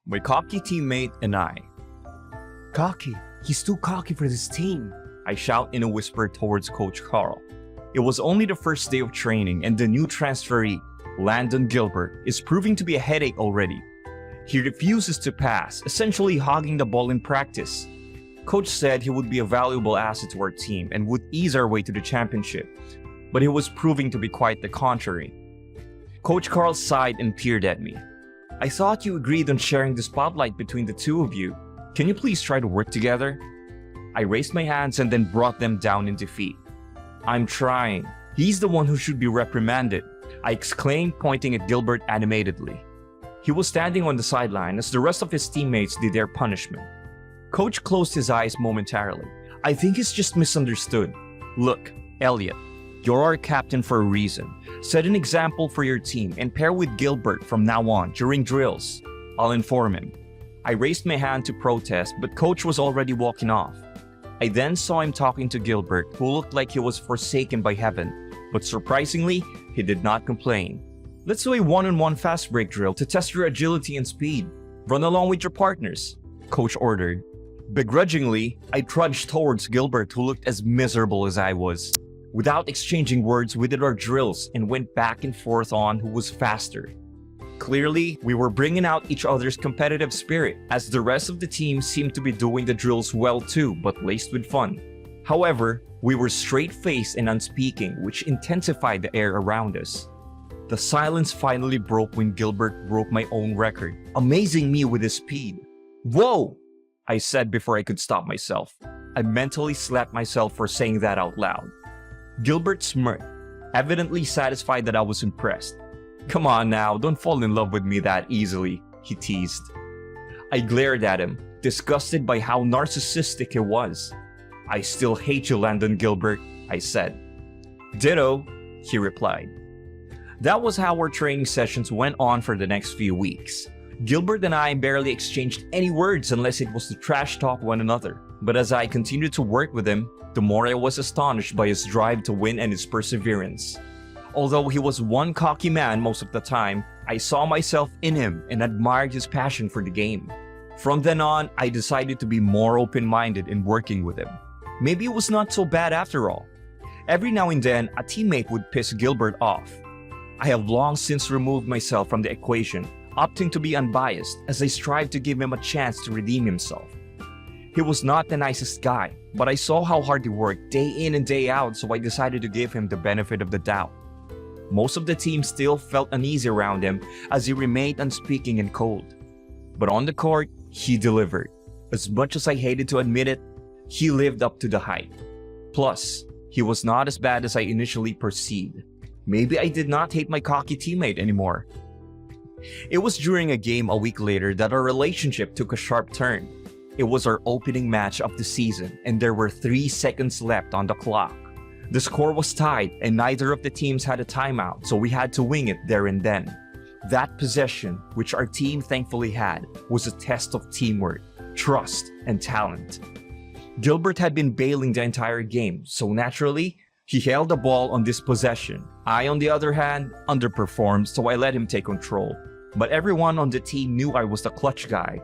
My cocky teammate and I. Cocky? He's too cocky for this team, I shout in a whisper towards Coach Carl. It was only the first day of training and the new transferee, Landon Gilbert, is proving to be a headache already. He refuses to pass, essentially hogging the ball in practice. Coach said he would be a valuable asset to our team and would ease our way to the championship, but he was proving to be quite the contrary. Coach Carl sighed and peered at me. I thought you agreed on sharing the spotlight between the two of you. Can you please try to work together? I raised my hands and then brought them down in defeat. I'm trying. He's the one who should be reprimanded, I exclaimed, pointing at Gilbert animatedly. He was standing on the sideline as the rest of his teammates did their punishment. Coach closed his eyes momentarily. I think he's just misunderstood. Look, Elliot, you're our captain for a reason. Set an example for your team and pair with Gilbert from now on during drills. I'll inform him. I raised my hand to protest, but Coach was already walking off. I then saw him talking to Gilbert, who looked like he was forsaken by heaven, but surprisingly, he did not complain. Let's do a one-on-one fast break drill to test your agility and speed. Run along with your partners, Coach ordered. Begrudgingly, I trudged towards Gilbert, who looked as miserable as I was. Without exchanging words, we did our drills and went back and forth on who was faster. Clearly, we were bringing out each other's competitive spirit, as the rest of the team seemed to be doing the drills well too, but laced with fun. However, we were straight-faced and unspeaking, which intensified the air around us. The silence finally broke when Gilbert broke my own record, amazing me with his speed. Whoa! I said before I could stop myself. I mentally slapped myself for saying that out loud. Gilbert smirked, evidently satisfied that I was impressed. Come on now, don't fall in love with me that easily, he teased. I glared at him, disgusted by how narcissistic he was. I still hate you, Landon Gilbert, I said. Ditto, he replied. That was how our training sessions went on for the next few weeks. Gilbert and I barely exchanged any words unless it was to trash talk one another. But as I continued to work with him, the more I was astonished by his drive to win and his perseverance. Although he was one cocky man most of the time, I saw myself in him and admired his passion for the game. From then on, I decided to be more open-minded in working with him. Maybe it was not so bad after all. Every now and then, a teammate would piss Gilbert off. I have long since removed myself from the equation, opting to be unbiased as I strive to give him a chance to redeem himself. He was not the nicest guy, but I saw how hard he worked day in and day out, so I decided to give him the benefit of the doubt. Most of the team still felt uneasy around him as he remained unspeaking and cold. But on the court, he delivered. As much as I hated to admit it, he lived up to the hype. Plus, he was not as bad as I initially perceived. Maybe I did not hate my cocky teammate anymore. It was during a game a week later that our relationship took a sharp turn. It was our opening match of the season, and there were 3 seconds left on the clock. The score was tied, and neither of the teams had a timeout, so we had to wing it there and then. That possession, which our team thankfully had, was a test of teamwork, trust, and talent. Gilbert had been bailing the entire game, so naturally, he held the ball on this possession. I, on the other hand, underperformed, so I let him take control. But everyone on the team knew I was the clutch guy.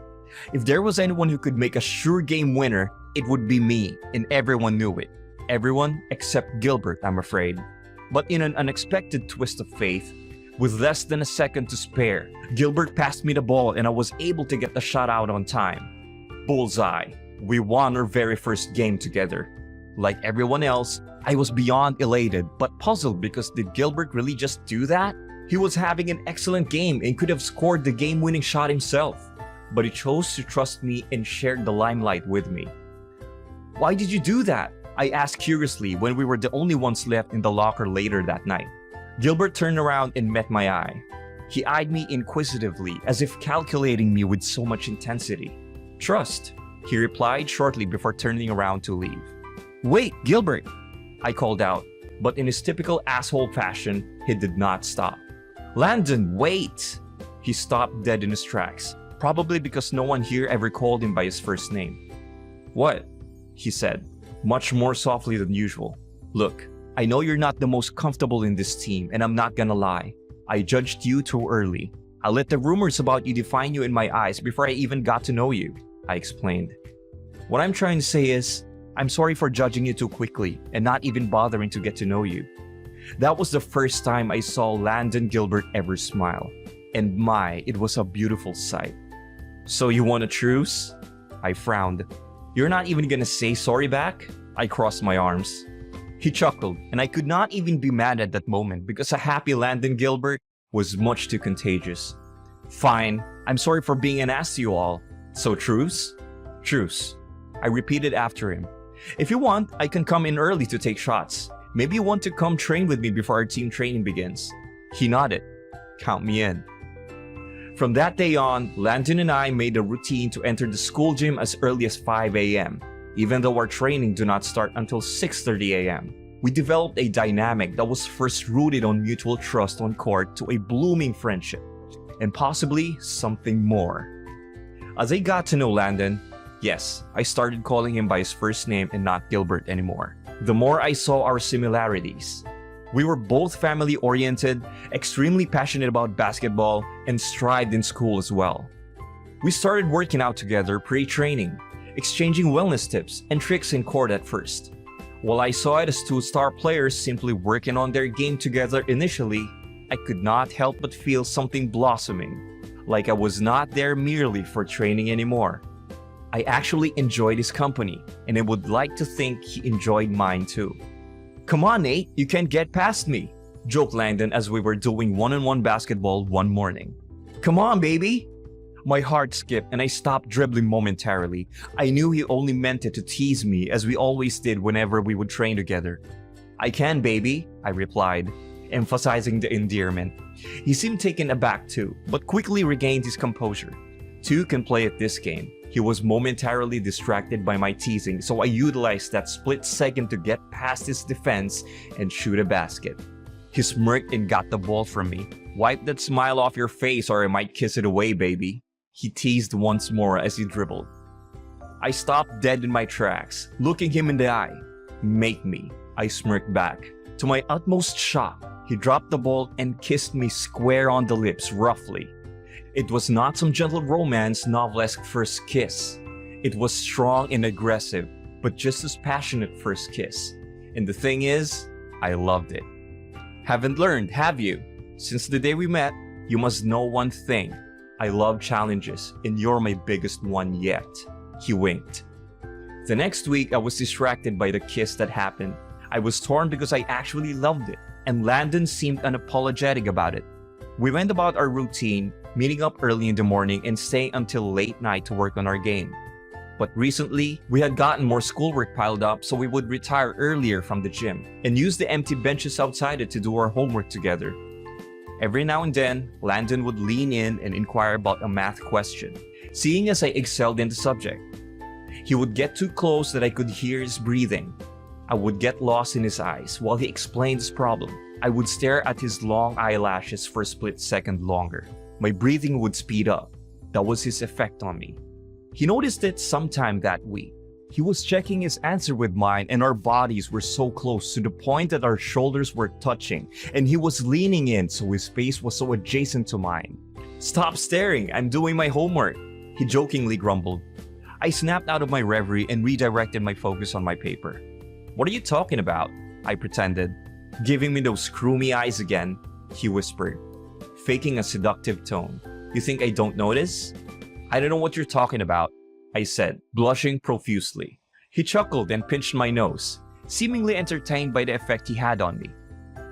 If there was anyone who could make a sure game winner, it would be me, and everyone knew it. Everyone except Gilbert, I'm afraid. But in an unexpected twist of fate, with less than a second to spare, Gilbert passed me the ball and I was able to get the shot out on time. Bullseye. We won our very first game together. Like everyone else, I was beyond elated but puzzled because did Gilbert really just do that? He was having an excellent game and could have scored the game-winning shot himself. But he chose to trust me and shared the limelight with me. Why did you do that? I asked curiously when we were the only ones left in the locker later that night. Gilbert turned around and met my eye. He eyed me inquisitively, as if calculating me with so much intensity. Trust, he replied shortly before turning around to leave. Wait, Gilbert, I called out, but in his typical asshole fashion, he did not stop. Landon, wait! He stopped dead in his tracks, probably because no one here ever called him by his first name. What? He said, much more softly than usual. Look, I know you're not the most comfortable in this team, and I'm not gonna lie. I judged you too early. I let the rumors about you define you in my eyes before I even got to know you, I explained. What I'm trying to say is, I'm sorry for judging you too quickly and not even bothering to get to know you. That was the first time I saw Landon Gilbert ever smile. And it was a beautiful sight. So you want a truce? I frowned. You're not even gonna say sorry back? I crossed my arms. He chuckled, and I could not even be mad at that moment because a happy Landon Gilbert was much too contagious. Fine, I'm sorry for being an ass to you all. So truce? Truce. I repeated after him. If you want, I can come in early to take shots. Maybe you want to come train with me before our team training begins. He nodded. Count me in. From that day on, Landon and I made a routine to enter the school gym as early as 5 a.m. Even though our training do not start until 6:30 a.m. We developed a dynamic that was first rooted on mutual trust on court to a blooming friendship, and possibly something more. As I got to know Landon, yes, I started calling him by his first name and not Gilbert anymore. The more I saw our similarities. We were both family-oriented, extremely passionate about basketball, and strived in school as well. We started working out together pre-training, exchanging wellness tips and tricks in court at first. While I saw it as two star players simply working on their game together initially, I could not help but feel something blossoming, like I was not there merely for training anymore. I actually enjoyed his company, and I would like to think he enjoyed mine too. Come on, Nate, you can't get past me, joked Landon as we were doing one-on-one basketball one morning. Come on, baby. My heart skipped and I stopped dribbling momentarily. I knew he only meant it to tease me, as we always did whenever we would train together. I can, baby, I replied, emphasizing the endearment. He seemed taken aback too, but quickly regained his composure. Two can play at this game. He was momentarily distracted by my teasing, so I utilized that split second to get past his defense and shoot a basket. He smirked and got the ball from me. Wipe that smile off your face or I might kiss it away, baby. He teased once more as he dribbled. I stopped dead in my tracks, looking him in the eye. Make me, I smirked back. To my utmost shock, he dropped the ball and kissed me square on the lips roughly. It was not some gentle romance novelesque first kiss. It was strong and aggressive, but just as passionate first kiss. And the thing is, I loved it. Haven't learned, have you? Since the day we met, you must know one thing. I love challenges, and you're my biggest one yet. He winked. The next week, I was distracted by the kiss that happened. I was torn because I actually loved it, and Landon seemed unapologetic about it. We went about our routine, meeting up early in the morning and staying until late night to work on our game. But recently, we had gotten more schoolwork piled up, so we would retire earlier from the gym and use the empty benches outside it to do our homework together. Every now and then, Landon would lean in and inquire about a math question, seeing as I excelled in the subject. He would get too close that I could hear his breathing. I would get lost in his eyes while he explained his problem. I would stare at his long eyelashes for a split second longer. My breathing would speed up. That was his effect on me. He noticed it sometime that week. He was checking his answer with mine, and our bodies were so close to the point that our shoulders were touching, and he was leaning in so his face was so adjacent to mine. Stop staring, I'm doing my homework, he jokingly grumbled. I snapped out of my reverie and redirected my focus on my paper. What are you talking about? I pretended. Giving me those screw-me eyes again, he whispered, faking a seductive tone. You think I don't notice? I don't know what you're talking about, I said, blushing profusely. He chuckled and pinched my nose, seemingly entertained by the effect he had on me.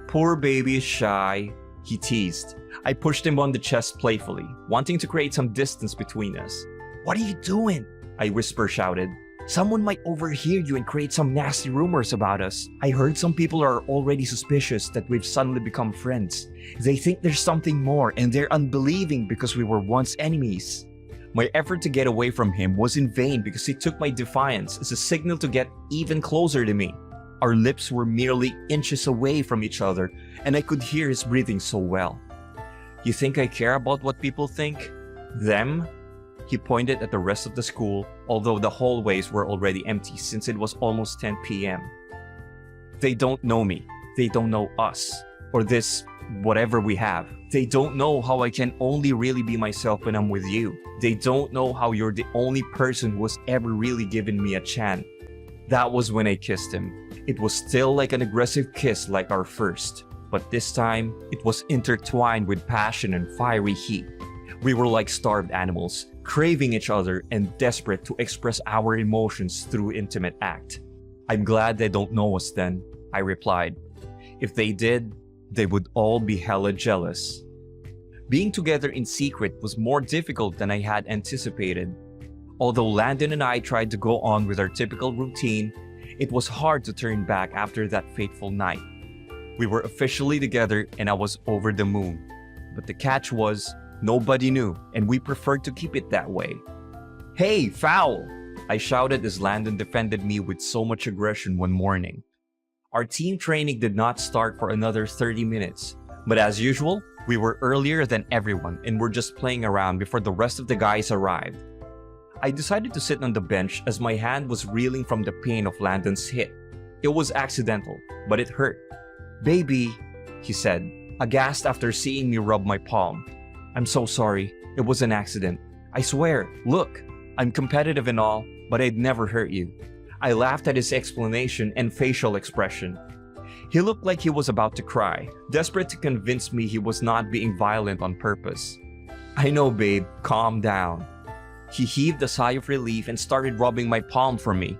Poor baby is shy, he teased. I pushed him on the chest playfully, wanting to create some distance between us. What are you doing? I shouted. Someone might overhear you and create some nasty rumors about us. I heard some people are already suspicious that we've suddenly become friends. They think there's something more and they're unbelieving because we were once enemies. My effort to get away from him was in vain because he took my defiance as a signal to get even closer to me. Our lips were merely inches away from each other, and I could hear his breathing so well. You think I care about what people think? Them? He pointed at the rest of the school, although the hallways were already empty since it was almost 10 p.m. They don't know me. They don't know us. Or this whatever we have. They don't know how I can only really be myself when I'm with you. They don't know how you're the only person who has ever really given me a chance. That was when I kissed him. It was still like an aggressive kiss like our first, but this time it was intertwined with passion and fiery heat. We were like starved animals, craving each other and desperate to express our emotions through intimate act. I'm glad they don't know us then, I replied. If they did, they would all be hella jealous. Being together in secret was more difficult than I had anticipated. Although Landon and I tried to go on with our typical routine, it was hard to turn back after that fateful night. We were officially together and I was over the moon. But the catch was, nobody knew, and we preferred to keep it that way. "Hey, foul!" I shouted as Landon defended me with so much aggression one morning. Our team training did not start for another 30 minutes, but as usual, we were earlier than everyone and were just playing around before the rest of the guys arrived. I decided to sit on the bench as my hand was reeling from the pain of Landon's hit. It was accidental, but it hurt. "Baby," he said, aghast after seeing me rub my palm. "I'm so sorry. It was an accident. I swear, look, I'm competitive and all, but I'd never hurt you." I laughed at his explanation and facial expression. He looked like he was about to cry, desperate to convince me he was not being violent on purpose. "I know, babe. Calm down." He heaved a sigh of relief and started rubbing my palm for me.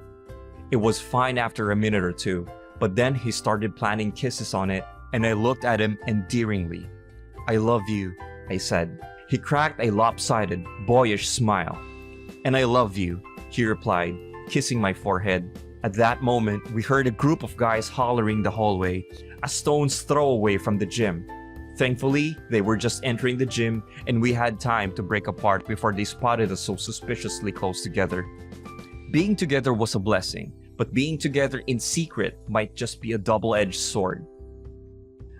It was fine after a minute or two, but then he started planting kisses on it, and I looked at him endearingly. "I love you," I said. He cracked a lopsided, boyish smile. "And I love you," he replied, kissing my forehead. At that moment, we heard a group of guys hollering the hallway, a stone's throw away from the gym. Thankfully, they were just entering the gym and we had time to break apart before they spotted us so suspiciously close together. Being together was a blessing, but being together in secret might just be a double-edged sword.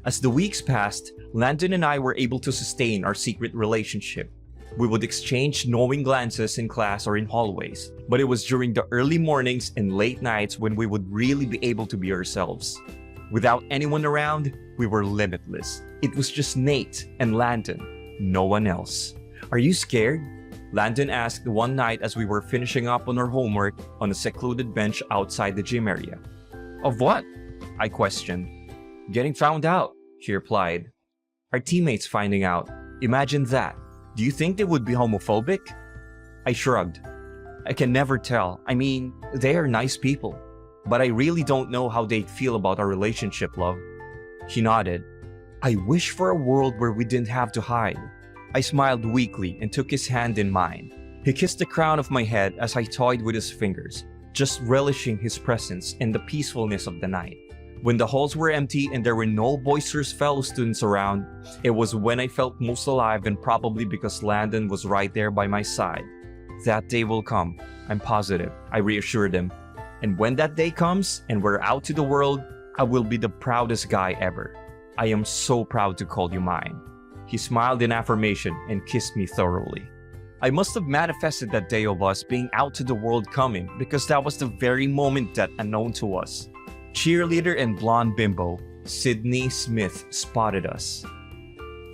As the weeks passed, Landon and I were able to sustain our secret relationship. We would exchange knowing glances in class or in hallways, but it was during the early mornings and late nights when we would really be able to be ourselves. Without anyone around, we were limitless. It was just Nate and Landon, no one else. "Are you scared?" Landon asked one night as we were finishing up on our homework on a secluded bench outside the gym area. "Of what?" I questioned. "Getting found out," he replied. "Our teammates finding out. Imagine that. Do you think they would be homophobic?" I shrugged. "I can never tell. I mean, they are nice people. But I really don't know how they'd feel about our relationship, love." He nodded. "I wish for a world where we didn't have to hide." I smiled weakly and took his hand in mine. He kissed the crown of my head as I toyed with his fingers, just relishing his presence and the peacefulness of the night. When the halls were empty and there were no boisterous fellow students around, it was when I felt most alive, and probably because Landon was right there by my side. "That day will come, I'm positive," I reassured him. "And when that day comes and we're out to the world, I will be the proudest guy ever. I am so proud to call you mine." He smiled in affirmation and kissed me thoroughly. I must have manifested that day of us being out to the world coming, because that was the very moment that, unknown to us, cheerleader and blonde bimbo Sydney Smith spotted us.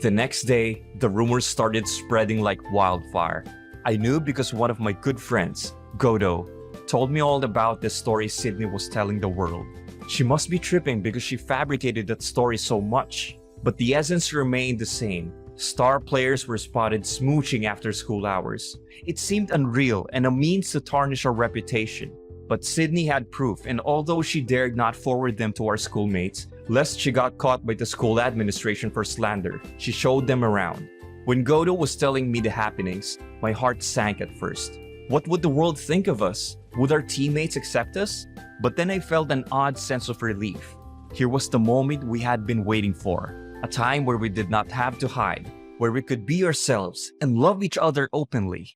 The next day, the rumors started spreading like wildfire. I knew because one of my good friends, Godo, told me all about the story Sydney was telling the world. She must be tripping because she fabricated that story so much. But the essence remained the same. Star players were spotted smooching after school hours. It seemed unreal and a means to tarnish our reputation. But Sydney had proof, and although she dared not forward them to our schoolmates, lest she got caught by the school administration for slander, she showed them around. When Godo was telling me the happenings, my heart sank at first. What would the world think of us? Would our teammates accept us? But then I felt an odd sense of relief. Here was the moment we had been waiting for. A time where we did not have to hide, where we could be ourselves and love each other openly.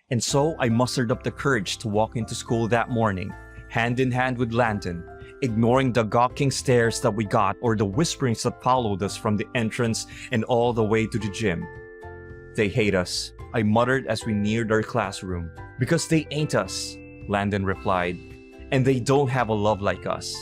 And so I mustered up the courage to walk into school that morning, hand in hand with Landon, ignoring the gawking stares that we got or the whisperings that followed us from the entrance and all the way to the gym. "They hate us," I muttered as we neared our classroom. "Because they ain't us," Landon replied. "And they don't have a love like us."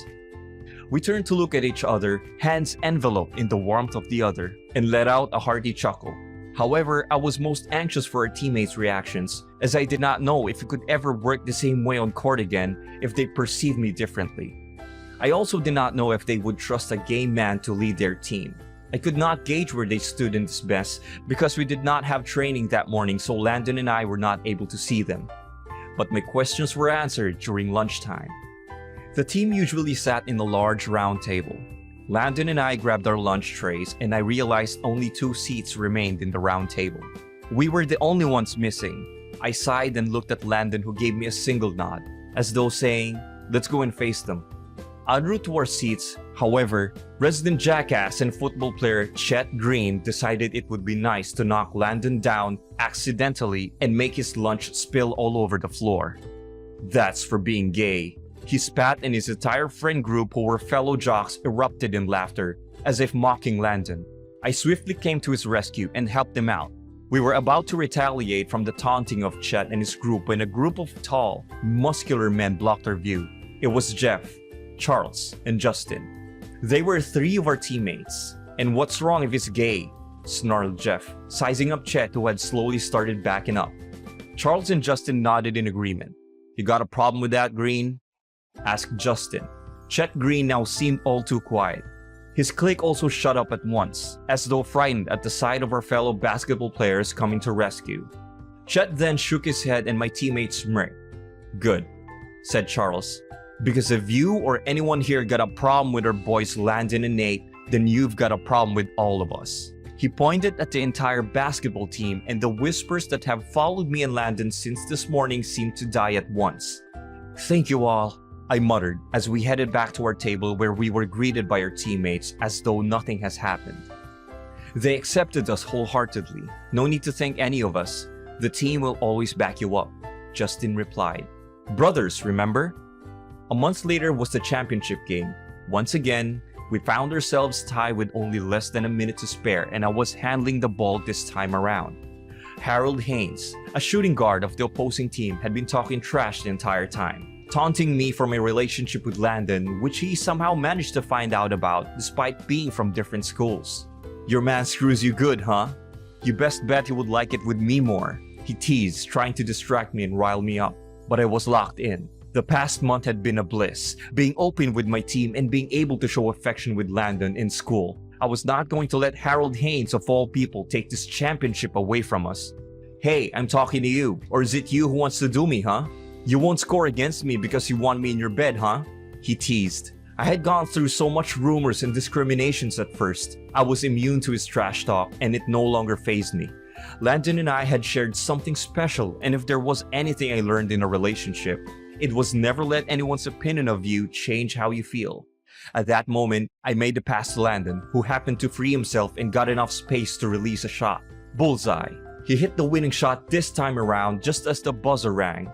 We turned to look at each other, hands enveloped in the warmth of the other, and let out a hearty chuckle. However, I was most anxious for our teammates' reactions, as I did not know if it could ever work the same way on court again if they perceived me differently. I also did not know if they would trust a gay man to lead their team. I could not gauge where they stood in this mess because we did not have training that morning, so Landon and I were not able to see them. But my questions were answered during lunchtime. The team usually sat in a large round table. Landon and I grabbed our lunch trays, and I realized only 2 seats remained in the round table. We were the only ones missing. I sighed and looked at Landon, who gave me a single nod, as though saying, "Let's go and face them." En route to our seats, however, resident jackass and football player Chet Green decided it would be nice to knock Landon down accidentally and make his lunch spill all over the floor. That's for being gay. He spat, and his entire friend group, who were fellow jocks, erupted in laughter, as if mocking Landon. I swiftly came to his rescue and helped him out. We were about to retaliate from the taunting of Chet and his group when a group of tall, muscular men blocked our view. It was Jeff, Charles, and Justin. They were 3 of our teammates. "And what's wrong if he's gay?" snarled Jeff, sizing up Chet, who had slowly started backing up. Charles and Justin nodded in agreement. "You got a problem with that, Green?" asked Justin. Chet Green now seemed all too quiet. His clique also shut up at once, as though frightened at the sight of our fellow basketball players coming to rescue. Chet then shook his head, and my teammates smirked. "Good," said Charles. "Because if you or anyone here got a problem with our boys Landon and Nate, then you've got a problem with all of us." He pointed at the entire basketball team, and the whispers that have followed me and Landon since this morning seemed to die at once. "Thank you all," I muttered as we headed back to our table, where we were greeted by our teammates as though nothing has happened. They accepted us wholeheartedly. "No need to thank any of us. The team will always back you up," Justin replied. "Brothers, remember?" A month later was the championship game. Once again, we found ourselves tied with only less than a minute to spare, and I was handling the ball this time around. Harold Haynes, a shooting guard of the opposing team, had been talking trash the entire time, taunting me for my relationship with Landon, which he somehow managed to find out about despite being from different schools. "Your man screws you good, huh? You best bet he would like it with me more," he teased, trying to distract me and rile me up. But I was locked in. The past month had been a bliss, being open with my team and being able to show affection with Landon in school. I was not going to let Harold Haynes, of all people, take this championship away from us. "Hey, I'm talking to you, or is it you who wants to do me, huh? You won't score against me because you want me in your bed, huh?" he teased. I had gone through so much rumors and discriminations at first. I was immune to his trash talk, and it no longer fazed me. Landon and I had shared something special, and if there was anything I learned in a relationship, it was never let anyone's opinion of you change how you feel. At that moment, I made the pass to Landon, who happened to free himself and got enough space to release a shot. Bullseye. He hit the winning shot this time around just as the buzzer rang.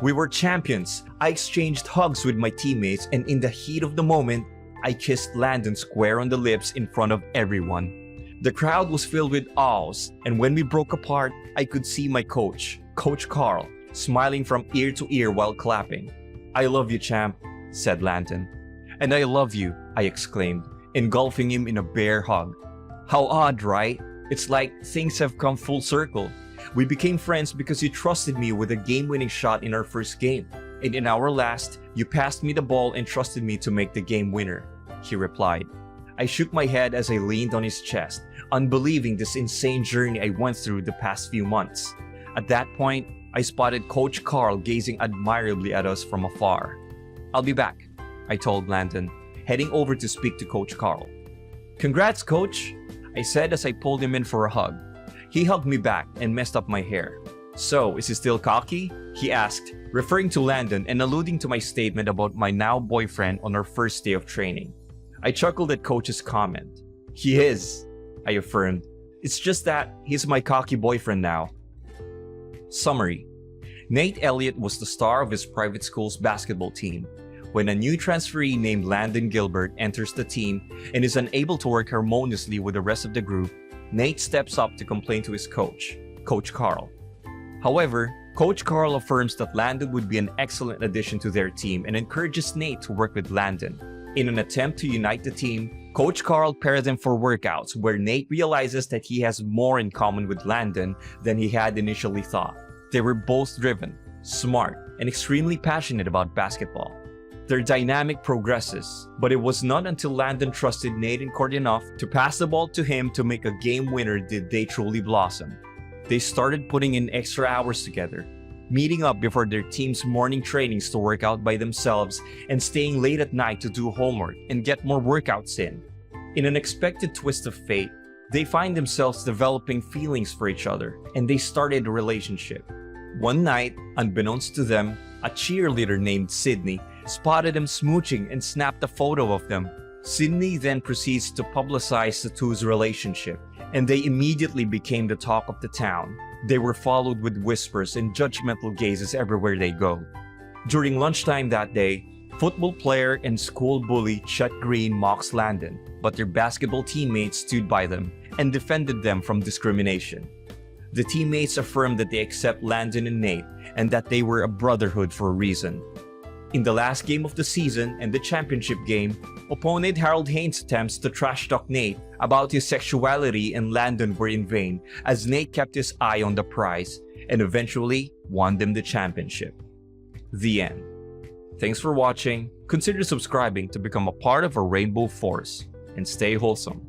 We were champions. I exchanged hugs with my teammates, and in the heat of the moment, I kissed Landon square on the lips in front of everyone. The crowd was filled with awes, and when we broke apart, I could see my coach, Coach Carl, smiling from ear to ear while clapping. "I love you, champ," said Landon. "And I love you," I exclaimed, engulfing him in a bear hug. How odd, right? It's like things have come full circle. We became friends because you trusted me with a game-winning shot in our first game. And in our last, you passed me the ball and trusted me to make the game winner, he replied. I shook my head as I leaned on his chest, unbelieving this insane journey I went through the past few months. At that point, I spotted Coach Carl gazing admirably at us from afar. "I'll be back," I told Landon, heading over to speak to Coach Carl. "Congrats, Coach," I said as I pulled him in for a hug. He hugged me back and messed up my hair. "So, is he still cocky?" he asked, referring to Landon and alluding to my statement about my now boyfriend on our first day of training. I chuckled at Coach's comment. "He is," I affirmed. "It's just that he's my cocky boyfriend now." Summary. Nate Elliot was the star of his private school's basketball team. When a new transferee named Landon Gilbert enters the team and is unable to work harmoniously with the rest of the group, Nate steps up to complain to his coach, Coach Carl. However, Coach Carl affirms that Landon would be an excellent addition to their team and encourages Nate to work with Landon. In an attempt to unite the team, Coach Carl paired them for workouts where Nate realizes that he has more in common with Landon than he had initially thought. They were both driven, smart, and extremely passionate about basketball. Their dynamic progresses, but it was not until Landon trusted Nate in court enough to pass the ball to him to make a game winner did they truly blossom. They started putting in extra hours together, meeting up before their team's morning trainings to work out by themselves and staying late at night to do homework and get more workouts in. In an unexpected twist of fate, they find themselves developing feelings for each other, and they started a relationship. One night, unbeknownst to them, a cheerleader named Sydney spotted them smooching and snapped a photo of them. Sydney then proceeds to publicize the two's relationship, and they immediately became the talk of the town. They were followed with whispers and judgmental gazes everywhere they go. During lunchtime that day, football player and school bully Chet Green mocks Landon, but their basketball teammates stood by them and defended them from discrimination. The teammates affirmed that they accept Landon and Nate and that they were a brotherhood for a reason. In the last game of the season and the championship game, opponent Harold Haynes' attempts to trash-talk Nate about his sexuality and Landon were in vain, as Nate kept his eye on the prize and eventually won them the championship. The end. Thanks for watching. Consider subscribing to become a part of our Rainbow Force, and stay wholesome.